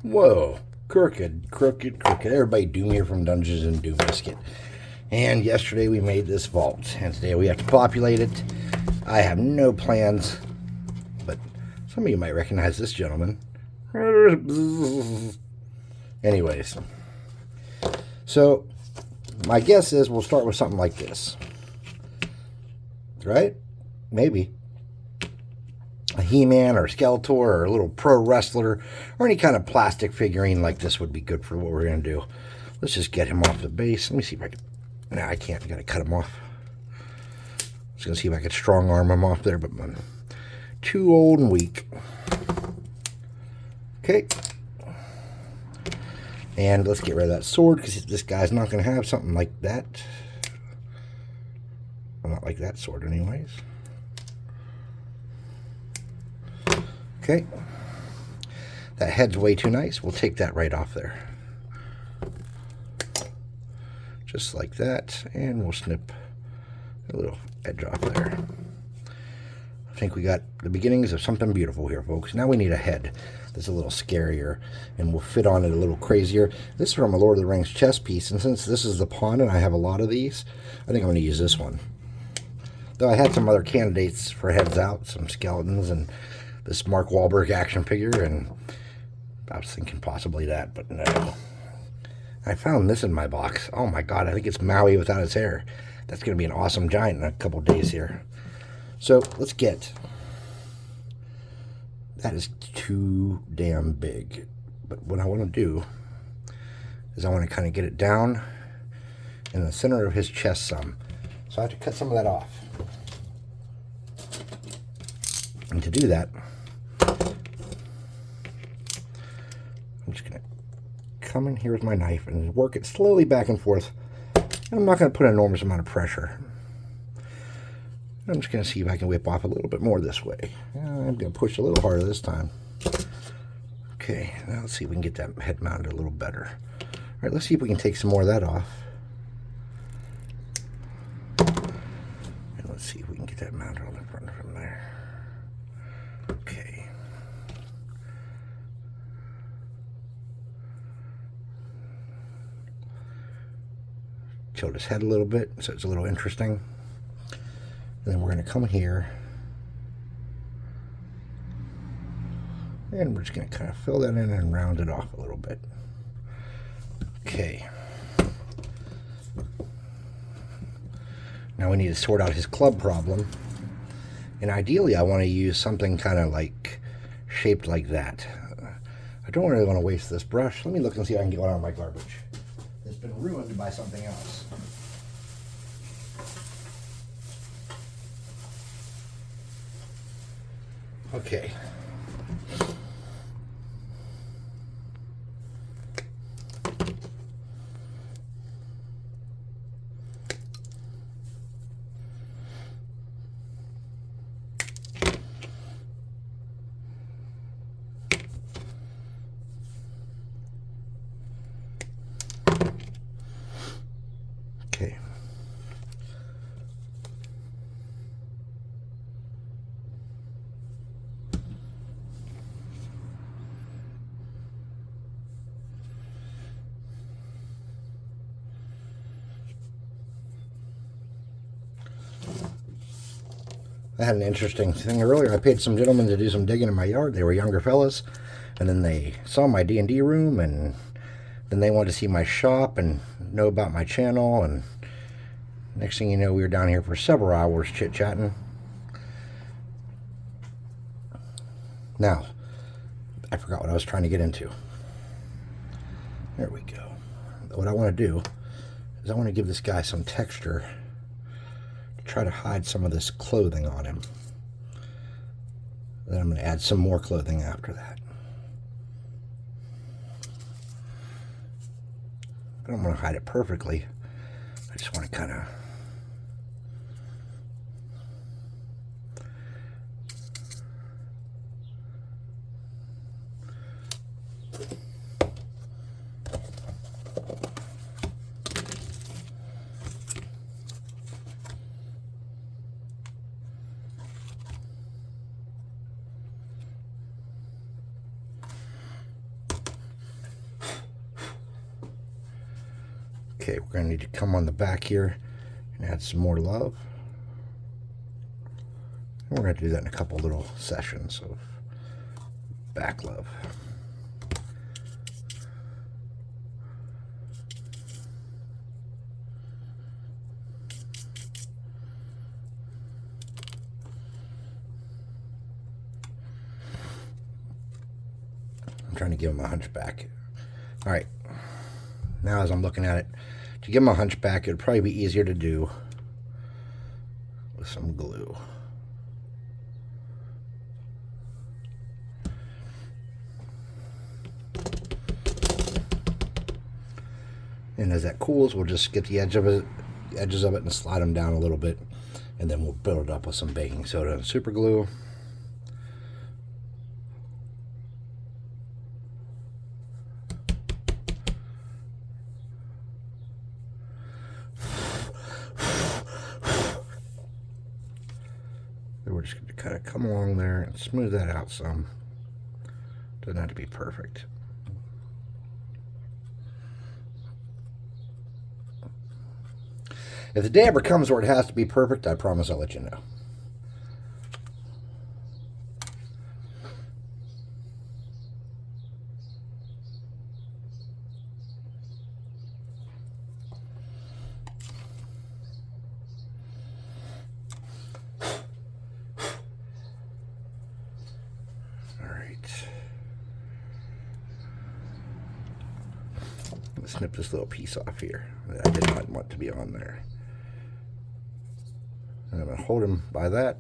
Whoa. Crooked, crooked, crooked. Everybody, Doom here from Dungeons and Doom Biscuit. And yesterday we made this vault, and today we have to populate it. I have no plans, but some of you might recognize this gentleman. Anyways, so my guess is we'll start with something like this. Right? Maybe. A He-Man or Skeletor or a little pro wrestler or any kind of plastic figurine like this would be good for what we're going to do. Let's just get him off the base. Let me see if I can... Nah, I can't. I got to cut him off. I was going to see if I could strong arm him off there, but I'm too old and weak. Okay. And let's get rid of that sword because this guy's not going to have something like that. Well, not like that sword anyways. Okay, that head's way too nice. We'll take that right off there. Just like that, and we'll snip a little edge off there. I think we got the beginnings of something beautiful here, folks. Now we need a head that's a little scarier, and we'll fit on it a little crazier. This is from a Lord of the Rings chess piece, and since this is the pawn, and I have a lot of these, I think I'm going to use this one. Though I had some other candidates for heads out, some skeletons, and this Mark Wahlberg action figure, and I was thinking possibly that, but no. I found this in my box. Oh my god, I think it's Maui without his hair. That's going to be an awesome giant in a couple days here. So, let's get... That is too damn big. But what I want to do is I want to kind of get it down in the center of his chest some. So I have to cut some of that off. And to do that, I'm just going to come in here with my knife and work it slowly back and forth. And I'm not going to put an enormous amount of pressure. I'm just going to see if I can whip off a little bit more this way. I'm going to push a little harder this time. Okay, now let's see if we can get that head mounted a little better. All right, let's see if we can take some more of that off. And let's see if we can get that mounted on the front from there. Okay. Tilt his head a little bit so it's a little interesting. And then we're going to come here. And we're just going to kind of fill that in and round it off a little bit. Okay. Now we need to sort out his club problem. And ideally I want to use something kind of like shaped like that. I don't really want to waste this brush. Let me look and see if I can get one out of my garbage. It's been ruined by something else. Okay. Okay. I had an interesting thing earlier. I paid some gentlemen to do some digging in my yard. They were younger fellas, and then they saw my D&D room, and then they wanted to see my shop and know about my channel, and next thing you know, we were down here for several hours chit-chatting. Now, I forgot what I was trying to get into. There we go. What I want to do is I want to give this guy some texture to try to hide some of this clothing on him. Then I'm going to add some more clothing after that. I don't want to hide it perfectly. I just want to kind of... Okay, we're going to need to come on the back here and add some more love. And we're going to do that in a couple little sessions of back love. I'm trying to give him a hunchback. All right, now as I'm looking at it, to give him a hunchback, it would probably be easier to do with some glue. And as that cools, we'll just get the edges of it and slide them down a little bit, and then we'll build it up with some baking soda and super glue. Then we're just going to kind of come along there and smooth that out some. Doesn't have to be perfect. If the day ever comes where it has to be perfect, I promise I'll let you know. All right. Let's snip this little piece off here that I did not want to be on there. I'm going to hold him by that.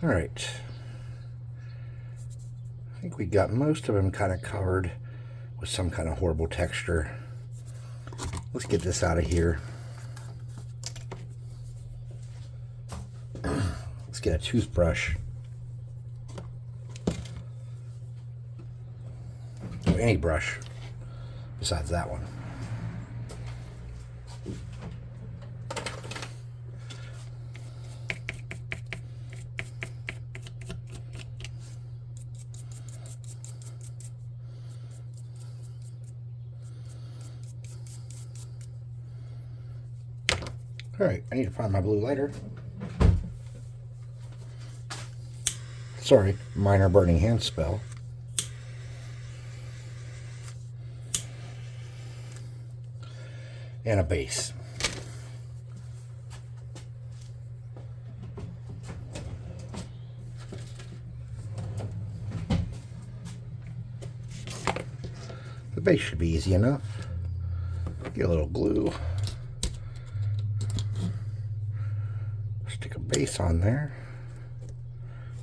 All right. I think we got most of them kind of covered with some kind of horrible texture. Let's get this out of here. Let's get a toothbrush. Or any brush besides that one. All right, I need to find my blue lighter. Sorry, minor burning hand spell. And a base. The base should be easy enough. Get a little glue. Stick a base on there.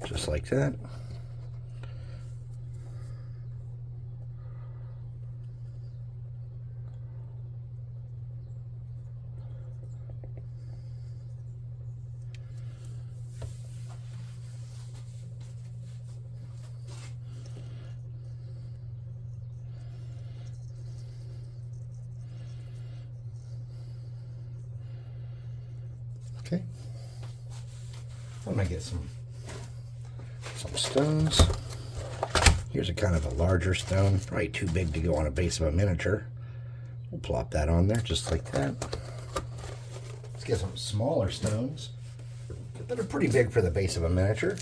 Just like that. Okay. I'm gonna get some stones. Here's a kind of a larger stone, probably too big to go on a base of a miniature. We'll plop that on there just like that. Let's get some smaller stones that are pretty big for the base of a miniature.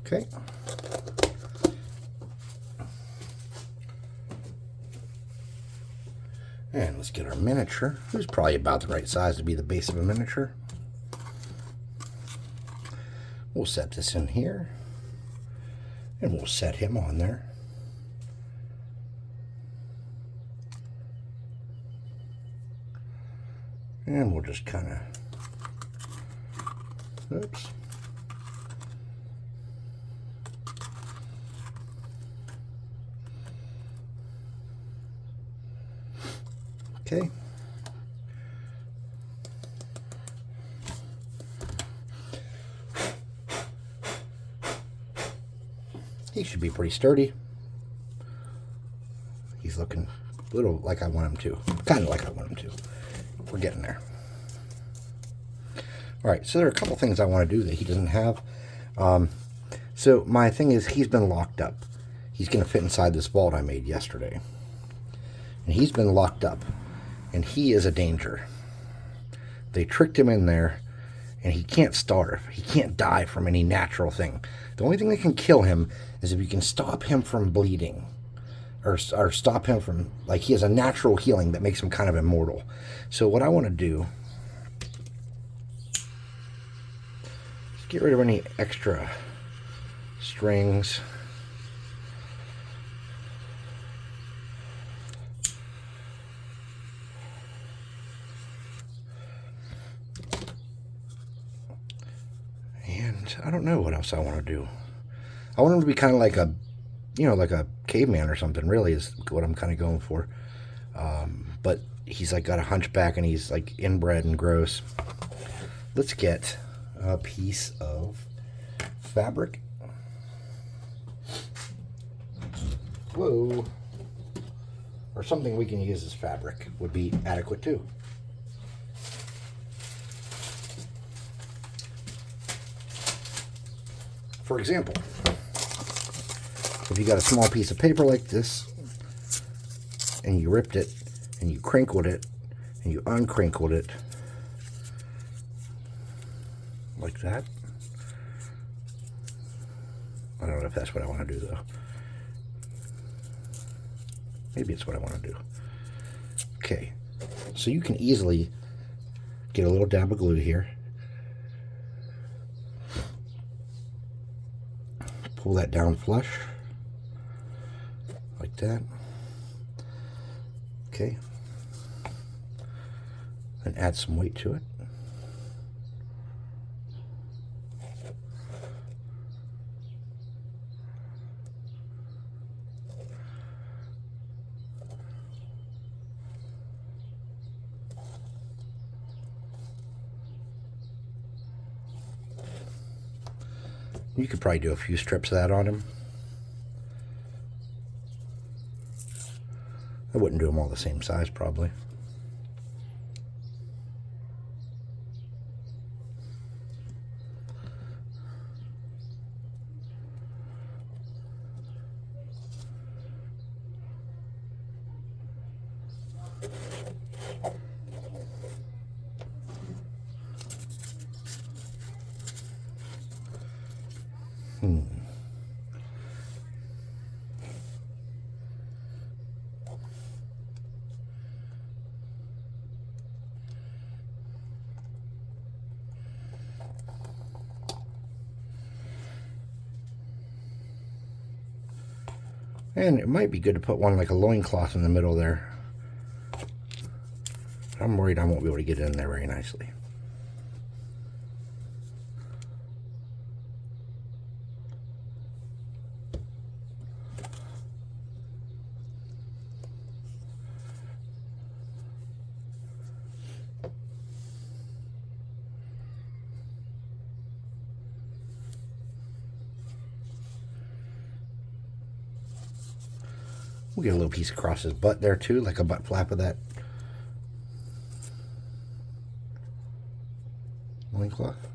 Okay. And let's get our miniature, who's probably about the right size to be the base of a miniature. We'll set this in here, and we'll set him on there. And we'll just kind of, oops. Okay. He should be pretty sturdy. He's looking a little like I want him to. Kind of like I want him to. We're getting there. Alright, so there are a couple things I want to do that he doesn't have. So my thing is, he's been locked up. He's going to fit inside this vault I made yesterday. And he's been locked up. And he is a danger. They tricked him in there, and he can't starve. He can't die from any natural thing. The only thing that can kill him is if you can stop him from bleeding. Or stop him from, like, he has a natural healing that makes him kind of immortal. So what I want to do is get rid of any extra strings. And I don't know what else I want to do. I want him to be kind of like a, you know, like a caveman or something, really, is what I'm kind of going for. But he's like got a hunchback and he's like inbred and gross. Let's get a piece of fabric. Whoa. Or something we can use as fabric would be adequate too. For example, if you got a small piece of paper like this, and you ripped it, and you crinkled it, and you uncrinkled it, like that. I don't know if that's what I want to do, though. Maybe it's what I want to do. Okay, so you can easily get a little dab of glue here. Pull that down flush, like that. Okay. And add some weight to it. You could probably do a few strips of that on him. I wouldn't do them all the same size, probably. And it might be good to put one like a loincloth in the middle there. I'm worried I won't be able to get it in there very nicely. We'll get a little piece across his butt there too, like a butt flap of that. loincloth.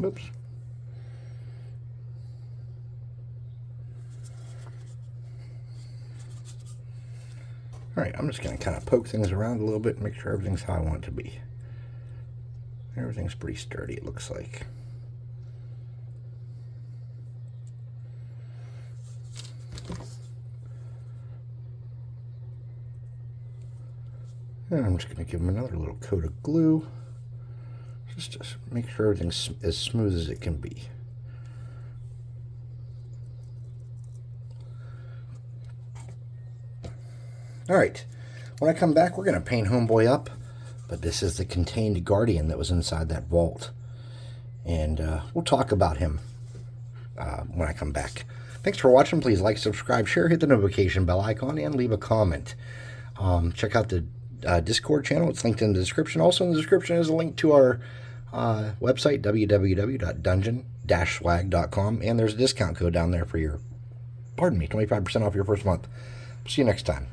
Oops. Alright, I'm just going to kind of poke things around a little bit and make sure everything's how I want it to be. Everything's pretty sturdy, it looks like. And I'm just going to give them another little coat of glue. Just to make sure everything's as smooth as it can be. Alright, when I come back, we're going to paint Homeboy up, but this is the contained guardian that was inside that vault. And we'll talk about him when I come back. Thanks for watching. Please like, subscribe, share, hit the notification bell icon, and leave a comment. Check out the Discord channel. It's linked in the description. Also in the description is a link to our website, www.dungeon-swag.com, and there's a discount code down there for your, 25% off your first month. See you next time.